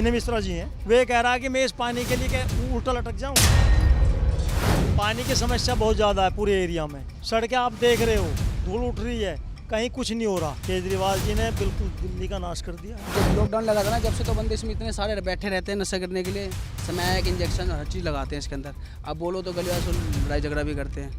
विनय मिश्रा जी हैं, वे कह रहा है कि मैं इस पानी के लिए क्या उल्टा लटक जाऊं। पानी की समस्या बहुत ज़्यादा है पूरे एरिया में। सड़कें आप देख रहे हो, धूल उठ रही है, कहीं कुछ नहीं हो रहा। केजरीवाल जी ने बिल्कुल दिल्ली का नाश कर दिया। जब लॉकडाउन लगा था ना, जब से तो बंदे इसमें इतने सारे बैठे रहते हैं नशा करने के लिए। समय एक इंजेक्शन हर चीज़ लगाते हैं इसके अंदर। अब बोलो तो गली वाले लड़ाई झगड़ा भी करते हैं।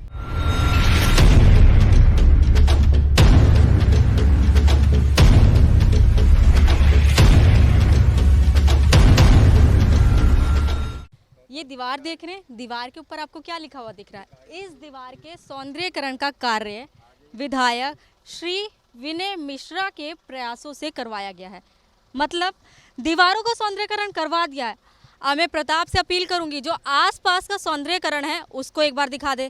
ये दीवार देख रहे हैं, दीवार के ऊपर आपको क्या लिखा हुआ दिख रहा है? इस दीवार के सौंदर्यीकरण का कार्य विधायक श्री विनय मिश्रा के प्रयासों से करवाया गया है। मतलब दीवारों का सौंदर्यीकरण करवा दिया है। अब मैं प्रताप से अपील करूंगी, जो आसपास का सौंदर्यीकरण है उसको एक बार दिखा दे।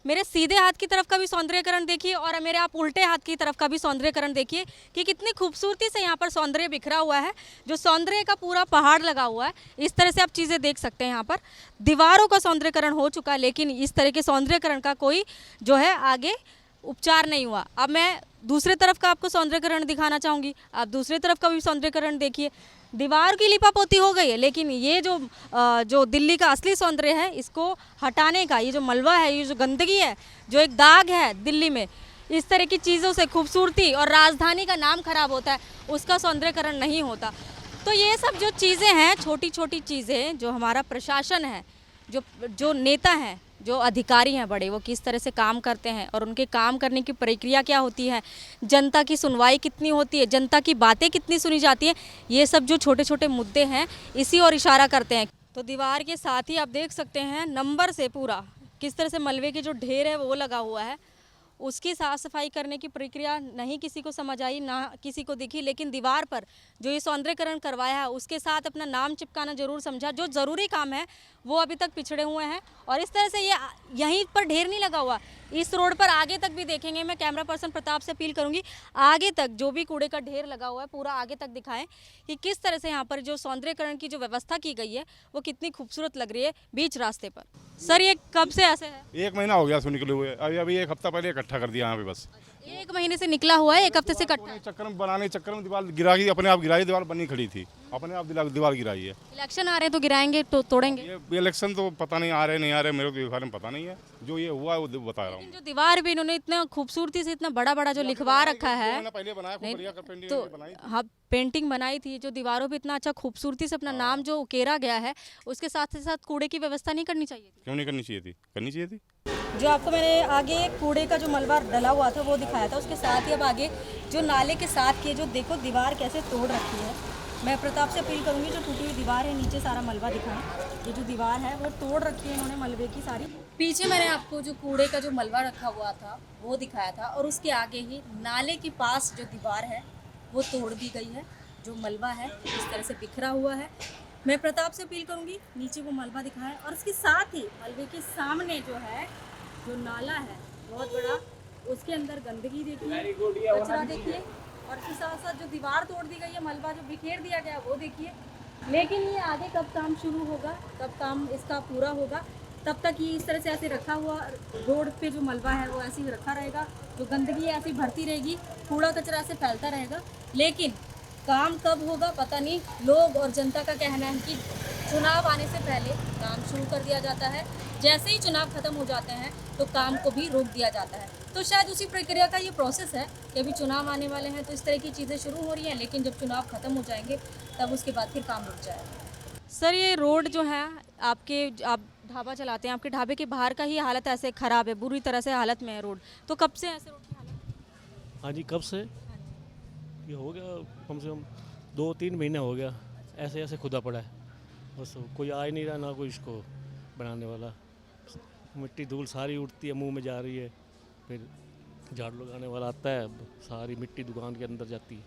मेरे सीधे हाथ की तरफ का भी सौंदर्यीकरण देखिए और मेरे आप उल्टे हाथ की तरफ का भी सौंदर्यीकरण देखिए कि कितनी खूबसूरती से यहाँ पर सौंदर्य बिखरा हुआ है। जो सौंदर्य का पूरा पहाड़ लगा हुआ है, इस तरह से आप चीज़ें देख सकते हैं। यहाँ पर दीवारों का सौंदर्यीकरण हो चुका है, लेकिन इस तरह के सौंदर्यीकरण का कोई जो है आगे उपचार नहीं हुआ। अब मैं दूसरे तरफ का आपको सौंदर्यीकरण दिखाना चाहूँगी। आप दूसरी तरफ का भी सौंदर्यीकरण देखिए। दीवार की लिपापोती हो गई है, लेकिन ये जो दिल्ली का असली सौंदर्य है, इसको हटाने का, ये जो मलबा है, ये जो गंदगी है, जो एक दाग है दिल्ली में, इस तरह की चीज़ों से खूबसूरती और राजधानी का नाम खराब होता है, उसका सौंदर्यीकरण नहीं होता। तो ये सब जो चीज़ें हैं, छोटी छोटी चीज़ें, जो हमारा प्रशासन है, जो नेता हैं, जो अधिकारी हैं बड़े, वो किस तरह से काम करते हैं और उनके काम करने की प्रक्रिया क्या होती है, जनता की सुनवाई कितनी होती है, जनता की बातें कितनी सुनी जाती हैं, ये सब जो छोटे छोटे मुद्दे हैं, इसी और इशारा करते हैं। तो दीवार के साथ ही आप देख सकते हैं नंबर से पूरा किस तरह से मलबे के जो ढेर है वो लगा हुआ है। उसकी साफ़ सफाई करने की प्रक्रिया नहीं किसी को समझ आई, ना किसी को दिखी, लेकिन दीवार पर जो ये सौंदर्यीकरण करवाया है उसके साथ अपना नाम चिपकाना जरूर समझा। जो ज़रूरी काम है वो अभी तक पिछड़े हुए हैं और इस तरह से ये यहीं पर ढेर नहीं लगा हुआ, इस रोड पर आगे तक भी देखेंगे। मैं कैमरा पर्सन प्रताप से अपील करूंगी, आगे तक जो भी कूड़े का ढेर लगा हुआ है पूरा आगे तक दिखाएं कि किस तरह से यहाँ पर जो सौंदर्यीकरण की जो व्यवस्था की गई है वो कितनी खूबसूरत लग रही है बीच रास्ते पर। सर, ये कब से ऐसे है? 1 महीना हो गया इसको निकले हुए। अभी 1 हफ्ता पहले इकट्ठा कर दिया यहाँ पे बस। 1 महीने से निकला हुआ है, 1 हफ्ते से इकट्ठा। चक्कर में दीवार गिरा गई, अपने आप गिराई। दीवार बनी खड़ी थी, अपने आप दीवार गिराई है। इलेक्शन आ रहे हैं तो गिराएंगे तो तोड़ेंगे। ये इलेक्शन तो पता नहीं आ रहे नहीं आ रहे, मेरे को इस बारे में पता नहीं है। जो ये हुआ है वो बता रहा हूँ। जो दीवार भी इन्होंने इतना खूबसूरती से इतना बड़ा बड़ा जो लिखवा रखा है, पहले बनाया, खूब बढ़िया पेंटिंग तो बनाई थी। हाँ, पेंटिंग बनाई थी, जो दीवारों पे इतना अच्छा खूबसूरती से अपना नाम जो उकेरा गया है, उसके साथ साथ कूड़े की व्यवस्था नहीं करनी चाहिए थी? क्यों नहीं करनी चाहिए थी? करनी चाहिए थी। जो आपको मैंने आगे कूड़े का जो मलबा डला हुआ था वो दिखाया था, उसके साथ ही अब आगे जो नाले के साथ की जो देखो दीवार कैसे तोड़ रखी है। मैं प्रताप से अपील करूंगी, जो टूटी हुई दीवार है, नीचे सारा मलबा दिखाएं। ये जो दीवार है वो तोड़ रखी है इन्होंने मलबे की सारी। पीछे मैंने आपको जो कूड़े का जो मलबा रखा हुआ था वो दिखाया था, और उसके आगे ही नाले के पास जो दीवार है वो तोड़ दी गई है। जो मलबा है इस तरह से बिखरा हुआ है। मैं प्रताप से अपील करूंगी, नीचे वो मलबा दिखाएं, और इसके साथ ही मलबे के सामने जो है जो नाला है बहुत बड़ा, उसके अंदर गंदगी देखिए, कचरा देखिए, और इसके साथ साथ जो दीवार तोड़ दी गई है, मलबा जो बिखेर दिया गया वो देखिए। लेकिन ये आगे कब काम शुरू होगा, कब काम इसका पूरा होगा, तब तक ये इस तरह से ऐसे रखा हुआ रोड पे जो मलबा है वो ऐसे ही रखा रहेगा, जो गंदगी है ऐसी भरती रहेगी, कूड़ा कचरा ऐसे फैलता रहेगा। लेकिन काम कब होगा पता नहीं। लोग और जनता का कहना है कि चुनाव आने से पहले काम शुरू कर दिया जाता है, जैसे ही चुनाव खत्म हो जाते हैं तो काम को भी रोक दिया जाता है। तो शायद उसी प्रक्रिया का ये प्रोसेस है कि अभी चुनाव आने वाले हैं तो इस तरह की चीज़ें शुरू हो रही हैं, लेकिन जब चुनाव खत्म हो जाएंगे तब उसके बाद फिर काम रुक जाएगा। सर, ये रोड जो है आप ढाबा चलाते हैं, आपके ढाबे के बाहर का ही हालत ऐसे ख़राब है, बुरी तरह से हालत में है रोड, तो कब से ऐसे रोड की हालत? हाँ जी, कब से? ये हो गया कम से कम 2-3 महीने हो गया, ऐसे ऐसे खुदा पड़ा है। बस कोई आ ही नहीं रहा, ना कोई इसको बनाने वाला। मिट्टी धूल सारी उड़ती है, मुंह में जा रही है, फिर झाड़ू लगाने वाला आता है, सारी मिट्टी दुकान के अंदर जाती है।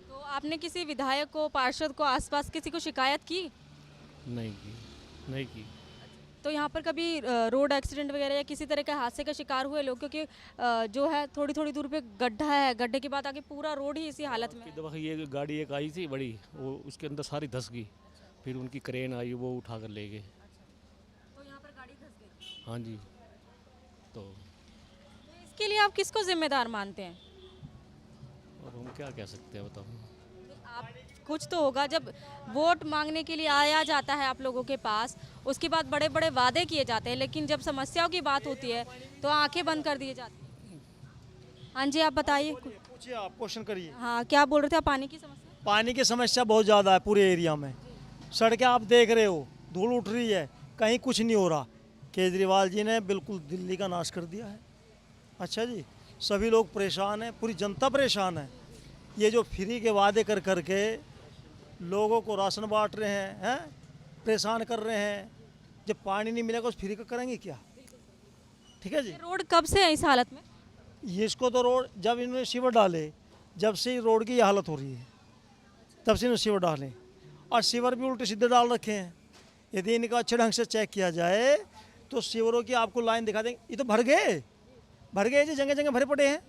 तो आपने किसी विधायक को, पार्षद को, आसपास किसी को शिकायत की? नहीं की। तो यहाँ पर कभी रोड एक्सीडेंट वगैरह या किसी तरह के हादसे का शिकार हुए लोग? क्योंकि जो है थोड़ी थोड़ी दूर पे गड्ढा है, गड्ढे के बाद आगे पूरा रोड ही इसी हालत में है। दफा ये गाड़ी एक आई थी बड़ी, वो उसके अंदर सारी धंस गई, फिर उनकी क्रेन आई, वो उठा कर ले गए। तो यहाँ पर गाड़ी धंस गई? हाँ जी। तो इसके लिए आप किसको जिम्मेदार मानते हैं? अब हम क्या कह सकते हैं, बताओ। आप कुछ तो होगा। जब वोट मांगने के लिए आया जाता है आप लोगों के पास, उसके बाद बड़े बड़े वादे किए जाते हैं, लेकिन जब समस्याओं की बात होती है तो आंखें बंद कर दी जाती हैं। हाँ जी, आप बताइए। पूछिए, आप क्वेश्चन करिए। हाँ, क्या बोल रहे थे आप? पानी की समस्या। पानी की समस्या बहुत ज़्यादा है पूरे एरिया में। सड़कें आप देख रहे हो, धूल उठ रही है, कहीं कुछ नहीं हो रहा। केजरीवाल जी ने बिल्कुल दिल्ली का नाश कर दिया है। अच्छा जी, सभी लोग परेशान हैं, पूरी जनता परेशान है। ये जो फ्री के वादे कर करके लोगों को राशन बांट रहे हैं, परेशान कर रहे हैं। जब पानी नहीं मिलेगा तो फ्री का करेंगे क्या? ठीक है जी। रोड कब से है इस हालत में? ये इसको तो रोड जब इन्होंने सीवर डाले, जब से रोड की ये हालत हो रही है, तब से इन्होंने सीवर डाले, और सीवर भी उल्टे सीधे डाल रखे हैं। यदि इनका अच्छे ढंग से चेक किया जाए तो सीवरों की आपको लाइन दिखा देंगे। ये तो भर गए जी, जगह जगह भरे पड़े हैं।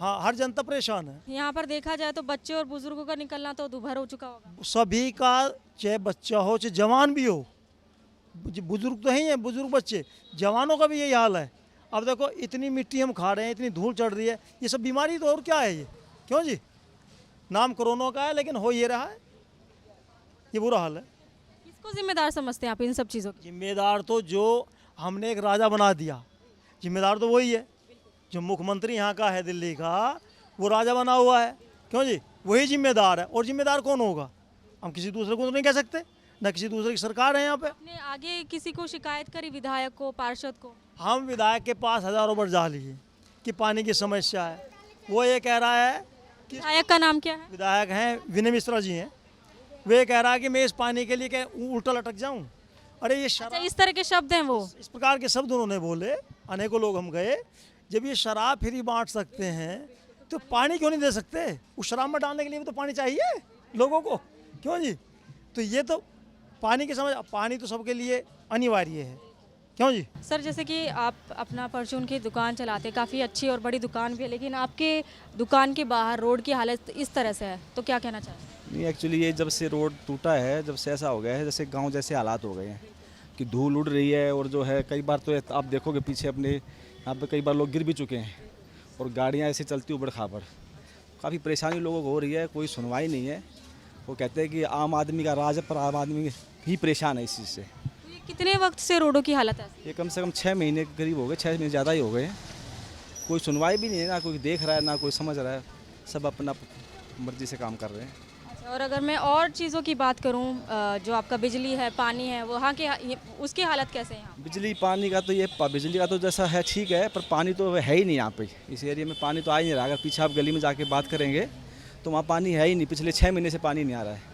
हाँ, हर जनता परेशान है। यहाँ पर देखा जाए तो बच्चे और बुजुर्गों का निकलना तो दुभर हो चुका होगा। सभी का, चाहे बच्चा हो चाहे जवान भी हो, बुजुर्ग तो ही हैं, बुजुर्ग बच्चे, जवानों का भी यही हाल है। अब देखो, इतनी मिट्टी हम खा रहे हैं, इतनी धूल चढ़ रही है, ये सब बीमारी तो और क्या है ये? क्यों जी? नाम कोरोना का है लेकिन हो ये रहा है, ये बुरा हाल है। किसको जिम्मेदार समझते हैं आप इन सब चीज़ों के? जिम्मेदार तो जो हमने एक राजा बना दिया, जिम्मेदार तो वही है। जो मुख्यमंत्री यहाँ का है दिल्ली का, वो राजा बना हुआ है। क्यों जी? वही जिम्मेदार है। और जिम्मेदार कौन होगा? हम किसी दूसरे को तो नहीं कह सकते, न किसी दूसरे की सरकार है यहाँ पे। आपने आगे किसी को शिकायत करी, विधायक को, पार्षद को? हम विधायक के पास हज़ारों बार जा लिए कि पानी की समस्या है। वो ये कह रहा है कि, विधायक का नाम क्या है? विधायक हैं विनय मिश्रा जी हैं, वे कह रहा है कि मैं इस पानी के लिए क्या उल्टा लटक जाऊं। अरे ये अच्छा, शराब, इस तरह के शब्द हैं वो? इस प्रकार के शब्द उन्होंने बोले। अनेकों लोग हम गए, जब ये शराब फ्री बांट सकते हैं तो पानी क्यों नहीं दे सकते? उस शराब में डालने के लिए भी तो पानी चाहिए लोगों को। क्यों जी? तो ये तो पानी की समझ, पानी तो सबके लिए अनिवार्य है। क्यों जी? सर, जैसे कि आप अपना परचून की दुकान चलाते, काफ़ी अच्छी और बड़ी दुकान भी है, लेकिन आपके दुकान के बाहर रोड की हालत इस तरह से है, तो क्या कहना चाहें? नहीं, एक्चुअली ये जब से रोड टूटा है, जब से ऐसा हो गया है जैसे गांव जैसे हालात हो गए हैं कि धूल उड़ रही है। और जो है कई बार तो आप देखोगे पीछे अपने यहाँ पे कई बार लोग गिर भी चुके हैं, और गाड़ियाँ ऐसे चलती उबड़ खाबड़। काफ़ी परेशानी लोगों को हो रही है, कोई सुनवाई नहीं है। वो कहते हैं कि आम आदमी का राज है, पर आम आदमी ही परेशान है इस चीज़ से। तो ये कितने वक्त से रोडों की हालत है? ये कम से कम 6 महीने के करीब हो गए, 6 महीने ज़्यादा ही हो गए हैं। कोई सुनवाई भी नहीं है, ना कोई देख रहा है, ना कोई समझ रहा है। सब अपना मर्जी से काम कर रहे हैं। अच्छा, और अगर मैं और चीज़ों की बात करूं, जो आपका बिजली है, पानी है, वहाँ के उसकी हालत कैसे है यहाँ? बिजली पानी का तो ये बिजली का तो जैसा है ठीक है, पर पानी तो है ही नहीं यहाँ पे। इस एरिया में पानी तो आ ही नहीं रहा। अगर पीछे आप गली में जाके बात करेंगे तो वहाँ पानी है ही नहीं। पिछले 6 महीने से पानी नहीं आ रहा है।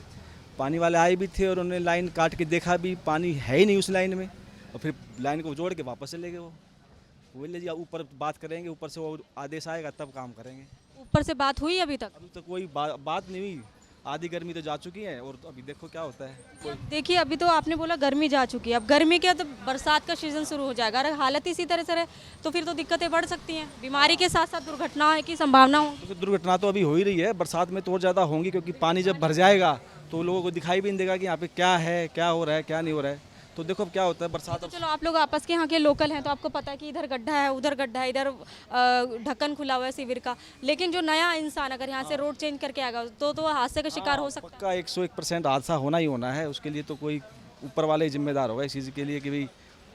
पानी वाले आए भी थे और उन्होंने लाइन काट के देखा भी, पानी है ही नहीं उस लाइन में, और फिर लाइन को जोड़ के वापस चले गए। वो ले लिया, ऊपर बात करेंगे, ऊपर से वो आदेश आएगा तब काम करेंगे। ऊपर से बात हुई अभी तक? अभी तक कोई बात नहीं हुई। आधी गर्मी तो जा चुकी है, और अभी देखो क्या होता है। देखिए, अभी तो आपने बोला गर्मी जा चुकी है, अब गर्मी क्या, तो बरसात का सीजन शुरू हो जाएगा। अगर हालत इसी तरह से रहे तो फिर तो दिक्कतें बढ़ सकती हैं, बीमारी के साथ साथ दुर्घटना की संभावना हो। तो दुर्घटना तो अभी हो ही रही है, बरसात में तो और ज़्यादा होंगी, क्योंकि पानी जब भर जाएगा तो लोगों को दिखाई भी नहीं देगा कि यहाँ पे क्या है, क्या हो रहा है, क्या नहीं हो रहा है। तो देखो अब क्या होता है बरसात। तो चलो, आप लोग आपस के यहाँ के लोकल हैं तो आपको पता है कि इधर गड्ढा है, उधर गड्ढा है, इधर ढक्कन खुला हुआ है सीवर का, लेकिन जो नया इंसान अगर यहाँ से रोड चेंज करके आएगा तो हादसे का शिकार हो सकता है। पक्का 101% हादसा होना ही होना है। उसके लिए तो कोई ऊपर वाले ही जिम्मेदार होगा इस चीज़ के लिए कि भाई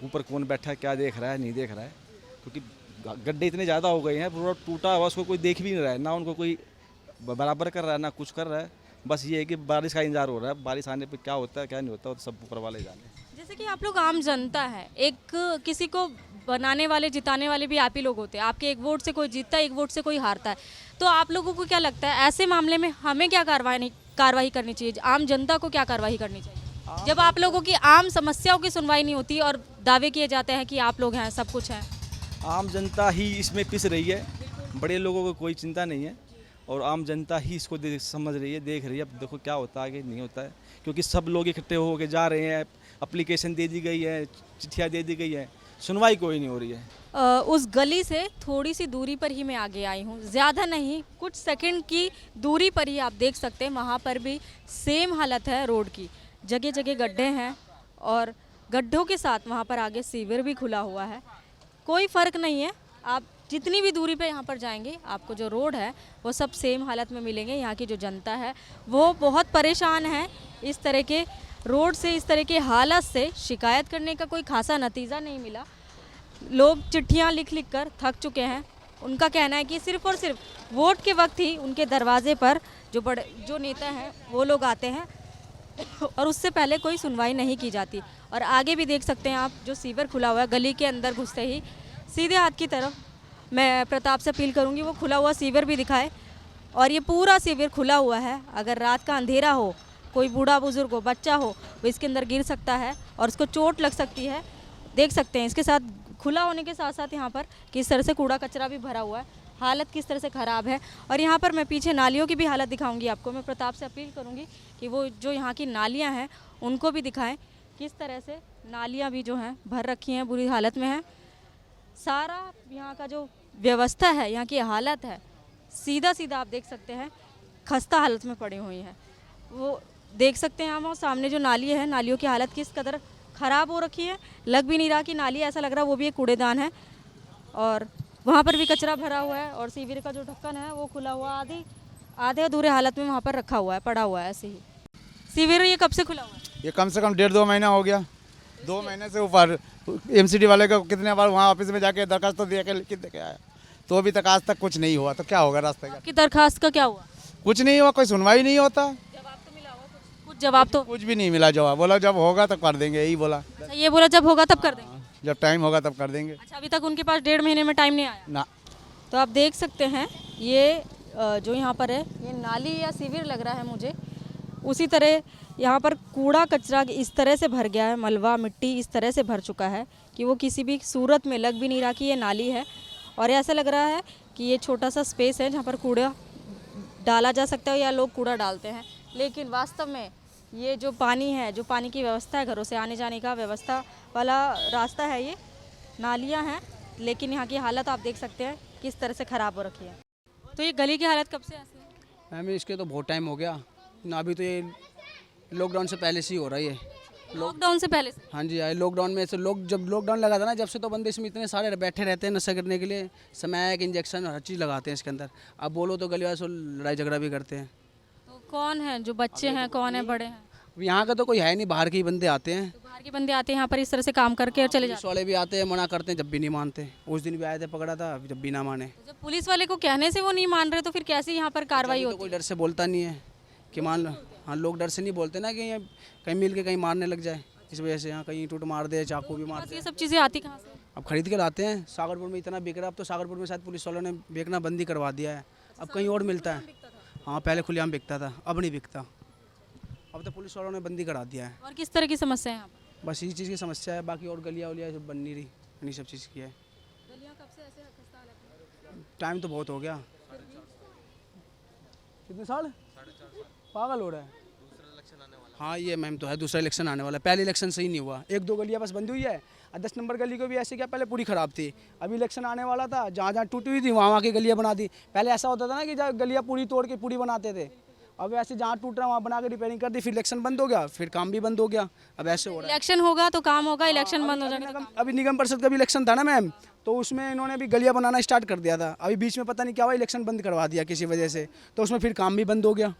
ऊपर कौन बैठा है, क्या देख रहा है, नहीं देख रहा है। क्योंकि गड्ढे इतने ज़्यादा हो गए हैं, रोड टूटा हुआ, उसको कोई देख भी नहीं रहा है, ना उनको कोई बराबर कर रहा है, ना कुछ कर रहा है। बस ये है कि बारिश का इंतजार हो रहा है, बारिश आने पे क्या होता है क्या नहीं होता, और सब ऊपर वाले जाने। जैसे कि आप लोग आम जनता है, एक किसी को बनाने वाले, जिताने वाले भी आप ही लोग होते हैं। आपके एक वोट से कोई जीतता है, एक वोट से कोई हारता है। तो आप लोगों को क्या लगता है, ऐसे मामले में हमें क्या कार्रवाई करनी चाहिए? आम जनता को क्या कार्रवाई करनी चाहिए जब आप लोगों की आम समस्याओं की सुनवाई नहीं होती और दावे किए जाते हैं कि आप लोग हैं, सब कुछ है? आम जनता ही इसमें पिस रही है, बड़े लोगों को कोई चिंता नहीं है, और आम जनता ही इसको समझ रही है, देख रही है। अब देखो क्या होता है, आगे नहीं होता है, क्योंकि सब लोग इकट्ठे हो के जा रहे हैं। एप्लीकेशन दे दी गई है, चिट्ठियाँ दे दी गई है, सुनवाई कोई नहीं हो रही है। उस गली से थोड़ी सी दूरी पर ही मैं आगे आई हूँ, ज़्यादा नहीं, कुछ सेकंड की दूरी पर ही आप देख सकते हैं, वहाँ पर भी सेम हालत है रोड की। जगह जगह गड्ढे हैं और गड्ढों के साथ वहाँ पर आगे सीवर भी खुला हुआ है। कोई फ़र्क नहीं है, आप जितनी भी दूरी पे यहाँ पर जाएंगे आपको जो रोड है वो सब सेम हालत में मिलेंगे। यहाँ की जो जनता है वो बहुत परेशान है इस तरह के रोड से, इस तरह के हालत से। शिकायत करने का कोई खासा नतीजा नहीं मिला। लोग चिट्ठियाँ लिख लिख कर थक चुके हैं। उनका कहना है कि सिर्फ़ और सिर्फ वोट के वक्त ही उनके दरवाजे पर जो नेता हैं वो लोग आते हैं और उससे पहले कोई सुनवाई नहीं की जाती। और आगे भी देख सकते हैं आप, जो सीवर खुला हुआ है, गली के अंदर घुसते ही सीधे हाथ की तरफ मैं प्रताप से अपील करूंगी वो खुला हुआ सीवर भी दिखाए। और ये पूरा सीवर खुला हुआ है। अगर रात का अंधेरा हो, कोई बूढ़ा बुजुर्ग हो, बच्चा हो, वो इसके अंदर गिर सकता है और उसको चोट लग सकती है। देख सकते हैं इसके साथ खुला होने के साथ साथ यहाँ पर किस तरह से कूड़ा कचरा भी भरा हुआ है। हालत किस तरह से ख़राब है। और यहाँ पर मैं पीछे नालियों की भी हालत दिखाऊंगी आपको। मैं प्रताप से अपील करूँगी कि वो जो यहाँ की नालियाँ हैं उनको भी दिखाएं। किस तरह से नालियाँ भी जो हैं भर रखी हैं, बुरी हालत में हैं। सारा यहाँ का जो व्यवस्था है, यहाँ की हालत है, सीधा सीधा आप देख सकते हैं खस्ता हालत में पड़ी हुई है। वो देख सकते हैं हम, और सामने जो नाली है, नालियों की हालत किस कदर ख़राब हो रखी है। लग भी नहीं रहा कि नाली, ऐसा लग रहा वो भी एक कूड़ेदान है। और वहाँ पर भी कचरा भरा हुआ है और सीवर का जो ढक्कन है वो खुला हुआ, आधे अधूरे हालत में वहाँ पर रखा हुआ है, पड़ा हुआ है ऐसे ही। सीवर ये कब से खुला हुआ है? ये कम से कम 1.5-2 महीना हो गया। 2 महीने से ऊपर। एमसीडी वाले को कितने बार वहाँ ऑफिस में जाके दरखास्त तो दे के लिख के आया, तो अभी तक आज तक कुछ नहीं हुआ। तो क्या होगा रास्ते का? आपकी दरखास्त का क्या हुआ? कुछ नहीं हुआ, कोई सुनवाई नहीं होता। जवाब तो मिला होगा कुछ जवाब तो? कुछ भी नहीं मिला जवाब। बोला जब होगा तब कर देंगे, यही बोला। अच्छा, ये बोला जब होगा तब कर देंगे। जब टाइम होगा तब कर देंगे। अच्छा, अभी तक उनके पास 1.5 महीने में टाइम नहीं आया ना। तो आप देख सकते हैं ये जो यहाँ पर है, ये नाली या सीवर लग रहा है मुझे। उसी तरह यहाँ पर कूड़ा कचरा इस तरह से भर गया है, मलबा मिट्टी इस तरह से भर चुका है कि वो किसी भी सूरत में लग भी नहीं रहा कि ये नाली है। और ऐसा लग रहा है कि ये छोटा सा स्पेस है जहाँ पर कूड़ा डाला जा सकता है या लोग कूड़ा डालते हैं। लेकिन वास्तव में ये जो पानी है, जो पानी की व्यवस्था है, घरों से आने जाने का व्यवस्था वाला रास्ता है, ये नालियाँ हैं। लेकिन यहाँ की हालत आप देख सकते हैं किस तरह से ख़राब हो रखी है। तो ये गली की हालत कब से ऐसी है? मैम इसके तो बहुत टाइम हो गया ना, अभी तो ये लॉकडाउन से पहले से ही हो रहा है ये। लॉकडाउन से पहले से? हाँ जी, आए लॉकडाउन में से जब लॉकडाउन लगा था ना, जब से तो बंदे इसमें इतने सारे बैठे रहते हैं नशा करने के लिए। समय के इंजेक्शन हर चीज़ लगाते हैं इसके अंदर। अब बोलो तो गली वाले से लड़ाई झगड़ा भी करते हैं। तो कौन है जो बच्चे हैं, कौन है बड़े हैं? यहाँ का तो कोई है नहीं, बाहर के ही बंदे आते हैं। तो बाहर के बंदे आते हैं यहाँ पर इस तरह से काम करके और चले जाते पुलिस वाले भी आते हैं, मना करते हैं, जब भी नहीं मानते। उस दिन भी आए थे, पकड़ा था, जब भी ना माने। हैं। जब पुलिस वाले को कहने से वो नहीं मान रहे तो फिर कैसे यहाँ पर कार्रवाई तो होती कोई डर से बोलता नहीं है कि मान लो। हाँ, लोग डर से नहीं बोलते ना कि ये कहीं मिल के कहीं मारने लग जाए, इस वजह से। यहाँ कहीं टूट मार दे, चाकू भी मार है? दे। ये सब चीज़ें आती कहाँ से? अब खरीद के लाते हैं। सागरपुर में इतना बिक रहा है, अब तो सागरपुर में शायद पुलिस वालों ने बेचना बंदी करवा दिया है। अब कहीं और मिलता है। हाँ, पहले खुलेआम बिकता था, अब नहीं बिकता। अब तो पुलिस वालों ने बंदी करा दिया है। और किस तरह की समस्या है यहाँ पर? बस इसी चीज़ की समस्या है, बाकी और गलियाँ वलियाँ सब बन नहीं रही, इन्हीं सब चीज़ की है। गलियाँ कब से ऐसे खस्ता हालत में? टाइम तो बहुत हो गया। कितने साल? पागल हो रहा है। हाँ, ये मैम तो है, दूसरा इलेक्शन आने वाला है। पहले इलेक्शन सही नहीं हुआ, 1-2 गलियाँ बस बंदी हुई है। 10 नंबर गली को भी ऐसे क्या, पहले पूरी ख़राब थी। अभी इलेक्शन आने वाला था, जहाँ जहाँ टूटी हुई थी वहाँ की गलियाँ बना दी। पहले ऐसा होता था ना कि जहाँ गलियाँ पूरी तोड़ के पूरी बनाते थे। अब ऐसे जहाँ टूट रहा वहाँ बना के रिपेयरिंग कर दी, फिर इलेक्शन बंद हो गया, फिर काम भी बंद हो गया। अब ऐसे हो रहा है। इलेक्शन होगा तो काम होगा, इलेक्शन बंद हो जाएगा तो काम। अभी निगम परिषद का भी इलेक्शन था ना मैम, तो उसमें इन्होंने भी गलियाँ बनाना स्टार्ट कर दिया था। अभी बीच में पता नहीं क्या हुआ, इलेक्शन बंद करवा दिया किसी वजह से, तो उसमें फिर काम भी बंद हो गया।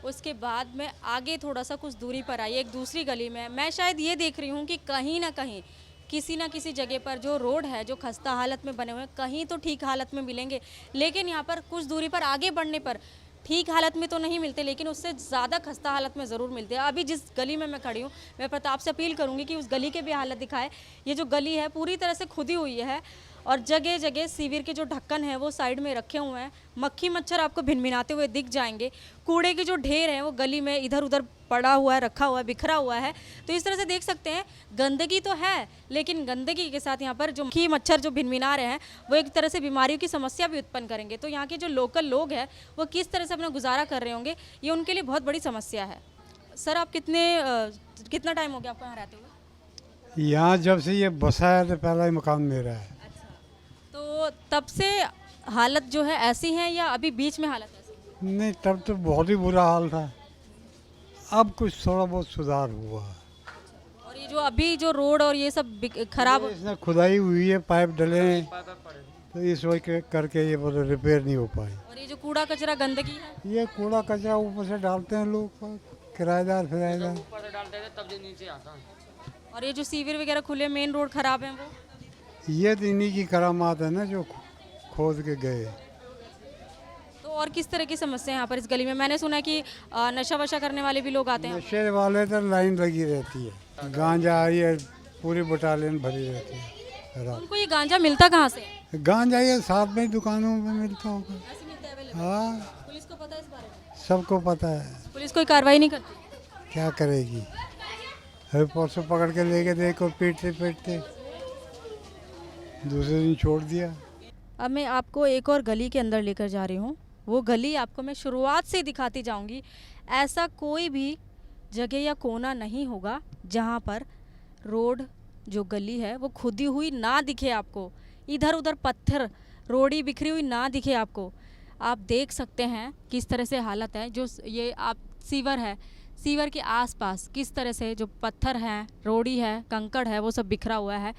उसके बाद में आगे थोड़ा सा कुछ दूरी पर आई एक दूसरी गली में, मैं शायद ये देख रही हूँ कि कहीं ना कहीं किसी ना किसी जगह पर जो रोड है, जो खस्ता हालत में बने हुए हैं, कहीं तो ठीक हालत में मिलेंगे। लेकिन यहाँ पर कुछ दूरी पर आगे बढ़ने पर ठीक हालत में तो नहीं मिलते, लेकिन उससे ज़्यादा खस्ता हालत में ज़रूर मिलते हैं। अभी जिस गली में मैं खड़ी हूँ, मैं प्रताप से अपील करूँगी कि उस गली के भी हालत दिखाए। ये जो गली है पूरी तरह से खुदी हुई है और जगह जगह सीवर के जो ढक्कन है वो साइड में रखे हुए हैं। मक्खी मच्छर आपको भिनभिनाते हुए दिख जाएंगे। कूड़े के जो ढेर हैं वो गली में इधर उधर पड़ा हुआ है, रखा हुआ है, बिखरा हुआ है। तो इस तरह से देख सकते हैं गंदगी तो है, लेकिन गंदगी के साथ यहाँ पर जो मक्खी मच्छर जो भिनभिना रहे हैं वो एक तरह से बीमारियों की समस्या भी उत्पन्न करेंगे। तो यहाँ के जो लोकल लोग हैं वो किस तरह से अपना गुजारा कर रहे होंगे, ये उनके लिए बहुत बड़ी समस्या है। सर, आप कितना टाइम हो गया आपको यहाँ रहते हुए? यहाँ जब से ये बसा है तो पहला ही मकान मेरा है। तो तब से हालत जो है ऐसी है या अभी बीच में हालत ऐसी? नहीं, तब तो बहुत ही बुरा हाल था, अब कुछ थोड़ा बहुत सुधार हुआ है। और ये जो अभी जो रोड और ये सब खराब इसने खुदाई हुई है, पाइप डले हैं, तो इस वजह करके ये बोले रिपेयर नहीं हो पाई। और ये जो कूड़ा कचरा गंदगी है, ये कूड़ा कचरा ऊपर से डालते हैं लोग, किराएदार फिराएदार। और ये जो सीवर वगैरह खुले, मेन रोड खराब है, वो ये तो इन्हीं की करामात है ना, जो खोद के गए। तो और किस तरह की समस्या है यहाँ पर इस गली में? मैंने सुना है कि नशा वशा करने वाले भी लोग आते हैं। नशे वाले तो लाइन लगी रहती है, गांजा ये पूरी बटालियन भरी रहती है रात। उनको ये गांजा मिलता कहाँ से है? गांजा ये साथ में दुकानों में मिलता होगा। ऐसे मिलता है available? हाँ, पुलिस को पता है इस बारे में? सबको पता है। पुलिस कोई कार्रवाई नहीं करती? क्या करेगी, हर परसों पकड़ के लेके देखो, पीटते पीटते दूसरे दिन छोड़ दिया। अब मैं आपको एक और गली के अंदर लेकर जा रही हूँ। वो गली आपको मैं शुरुआत से दिखाती जाऊँगी। ऐसा कोई भी जगह या कोना नहीं होगा जहाँ पर रोड जो गली है वो खुदी हुई ना दिखे आपको, इधर उधर पत्थर रोड़ी बिखरी हुई ना दिखे आपको। आप देख सकते हैं किस तरह से हालत है। जो ये आप सीवर है, सीवर के आसपास किस तरह से जो पत्थर हैं, रोड़ी है, कंकड़ है, वो सब बिखरा हुआ है।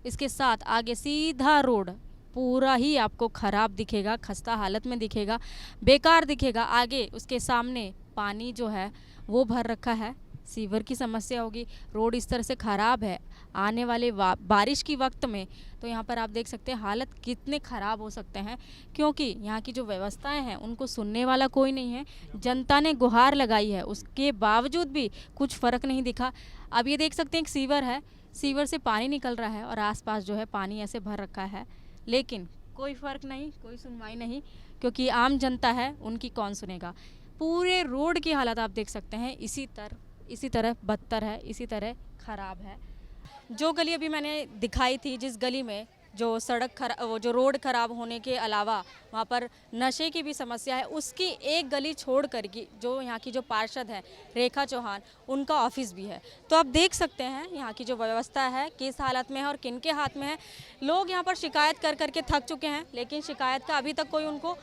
इसके साथ आगे सीधा रोड पूरा ही आपको ख़राब दिखेगा, खस्ता हालत में दिखेगा, बेकार दिखेगा। आगे उसके सामने पानी जो है वो भर रखा है, सीवर की समस्या होगी। रोड इस तरह से ख़राब है, आने वाले बारिश की वक्त में तो यहाँ पर आप देख सकते हैं हालत कितने ख़राब हो सकते हैं, क्योंकि यहाँ की जो व्यवस्थाएं हैं उनको सुनने वाला कोई नहीं है। जनता ने गुहार लगाई है, उसके बावजूद भी कुछ फ़र्क नहीं दिखा। अब ये देख सकते हैं एक सीवर है, सीवर से पानी निकल रहा है और आसपास जो है पानी ऐसे भर रखा है, लेकिन कोई फ़र्क नहीं, कोई सुनवाई नहीं, क्योंकि आम जनता है, उनकी कौन सुनेगा। पूरे रोड की हालत आप देख सकते हैं इसी तरह बदतर है, इसी तरह ख़राब है। जो गली अभी मैंने दिखाई थी, जिस गली में जो जो रोड ख़राब होने के अलावा वहाँ पर नशे की भी समस्या है, उसकी एक गली छोड़ कर की जो यहाँ की जो पार्षद है रेखा चौहान, उनका ऑफिस भी है। तो आप देख सकते हैं यहाँ की जो व्यवस्था है किस हालत में है और किनके हाथ में है। लोग यहाँ पर शिकायत कर करके थक चुके हैं, लेकिन शिकायत का अभी तक कोई उनको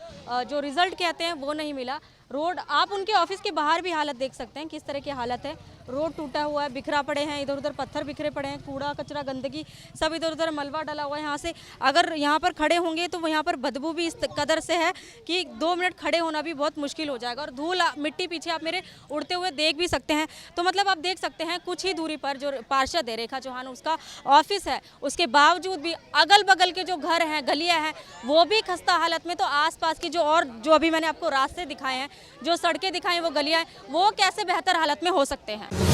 जो रिज़ल्ट कहते हैं वो नहीं मिला। रोड आप उनके ऑफिस के बाहर भी हालत देख सकते हैं किस तरह की हालत है। रोड टूटा हुआ है, बिखरा पड़े हैं, इधर उधर पत्थर बिखरे पड़े हैं, कूड़ा कचरा गंदगी सब इधर उधर मलबा डला हुआ है। यहाँ से अगर यहाँ पर खड़े होंगे तो यहाँ पर बदबू भी इस कदर से है कि 2 मिनट खड़े होना भी बहुत मुश्किल हो जाएगा। और धूल मिट्टी पीछे आप मेरे उड़ते हुए देख भी सकते हैं। तो मतलब आप देख सकते हैं कुछ ही दूरी पर जो पार्षद है रेखा चौहान, उसका ऑफिस है, उसके बावजूद भी अगल बगल के जो घर हैं, गलियाँ हैं, वो भी खस्ता हालत में। तो आसपास की जो अभी मैंने आपको रास्ते दिखाए हैं, जो सड़कें दिखाई, वो गलियाँ हैं, वो कैसे बेहतर हालत में हो सकते हैं।